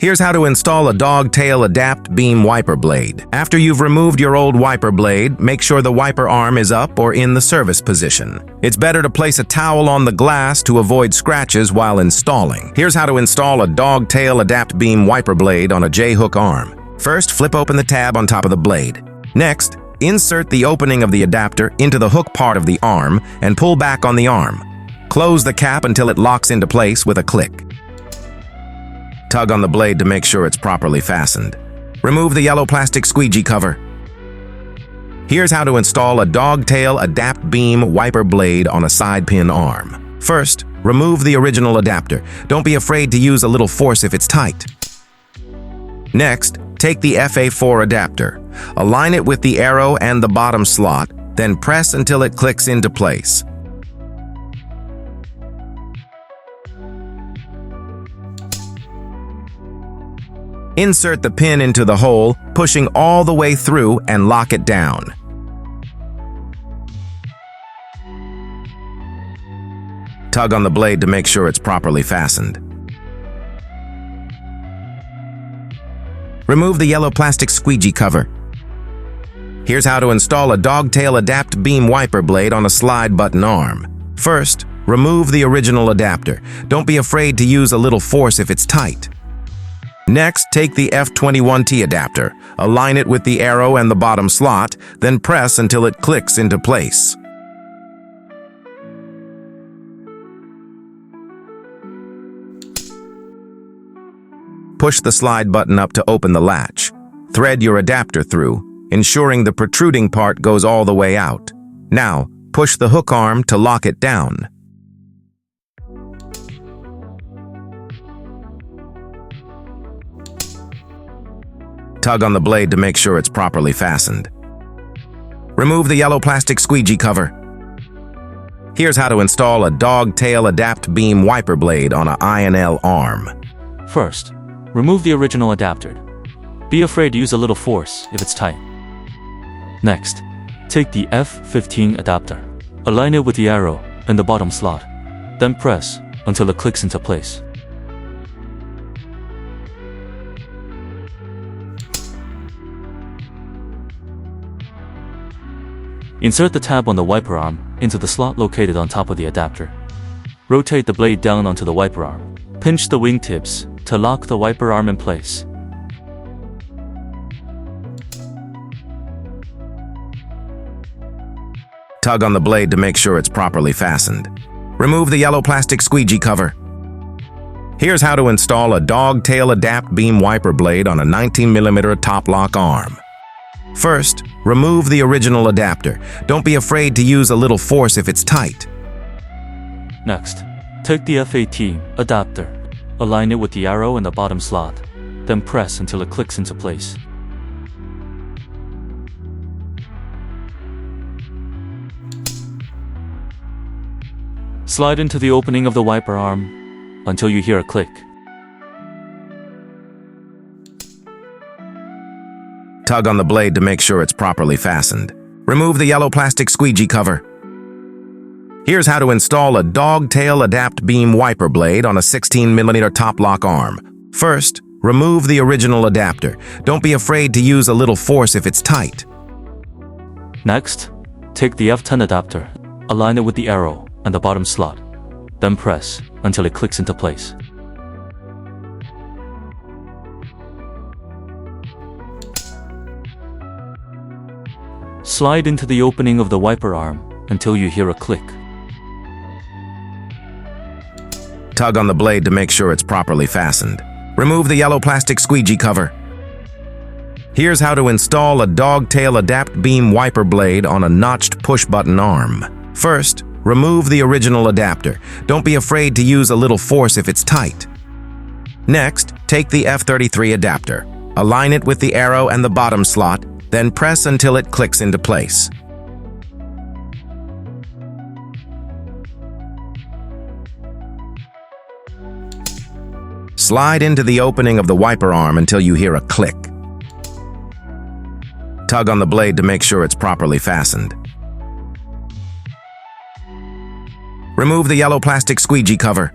Here's how to install a Dogtail AdaptBeam wiper blade. After you've removed your old wiper blade, make sure the wiper arm is up or in the service position. It's better to place a towel on the glass to avoid scratches while installing. Here's how to install a Dogtail AdaptBeam wiper blade on a J-hook arm. First, flip open the tab on top of the blade. Next, insert the opening of the adapter into the hook part of the arm and pull back on the arm. Close the cap until it locks into place with a click. Tug on the blade to make sure it's properly fastened. Remove the yellow plastic squeegee cover. Here's how to install a Dogtail AdaptBeam wiper blade on a side pin arm. First, remove the original adapter. Don't be afraid to use a little force if it's tight. Next, take the FA4 adapter. Align it with the arrow and the bottom slot, then press until it clicks into place. Insert the pin into the hole, pushing all the way through, and lock it down. Tug on the blade to make sure it's properly fastened. Remove the yellow plastic squeegee cover. Here's how to install a Dogtail AdaptBeam wiper blade on a slide button arm. First, remove the original adapter. Don't be afraid to use a little force if it's tight. Next, take the F21T adapter, align it with the arrow and the bottom slot, then press until it clicks into place. Push the slide button up to open the latch. Thread your adapter through, ensuring the protruding part goes all the way out. Now, push the hook arm to lock it down. Tug on the blade to make sure it's properly fastened. Remove the yellow plastic squeegee cover. Here's how to install a Dogtail AdaptBeam wiper blade on a INL arm. First, remove the original adapter. Be afraid to use a little force if it's tight. Next, take the F15 adapter. Align it with the arrow and the bottom slot. Then press until it clicks into place. Insert the tab on the wiper arm into the slot located on top of the adapter. Rotate the blade down onto the wiper arm. Pinch the wingtips to lock the wiper arm in place. Tug on the blade to make sure it's properly fastened. Remove the yellow plastic squeegee cover. Here's how to install a Dogtail AdaptBeam wiper blade on a 19mm top lock arm. First, remove the original adapter. Don't be afraid to use a little force if it's tight. Next, take the FAT adapter. Align it with the arrow and the bottom slot. Then press until it clicks into place. Slide into the opening of the wiper arm until you hear a click. Tug on the blade to make sure it's properly fastened. Remove the yellow plastic squeegee cover. Here's how to install a Dogtail AdaptBeam wiper blade on a 16mm top lock arm. First, remove the original adapter. Don't be afraid to use a little force if it's tight. Next, take the F10 adapter. Align it with the arrow and the bottom slot. Then press until it clicks into place. Slide into the opening of the wiper arm until you hear a click. Tug on the blade to make sure it's properly fastened. Remove the yellow plastic squeegee cover. Here's how to install a Dogtail AdaptBeam wiper blade on a notched push-button arm. First, remove the original adapter. Don't be afraid to use a little force if it's tight. Next, take the F33 adapter. Align it with the arrow and the bottom slot, then press until it clicks into place. Slide into the opening of the wiper arm until you hear a click. Tug on the blade to make sure it's properly fastened. Remove the yellow plastic squeegee cover.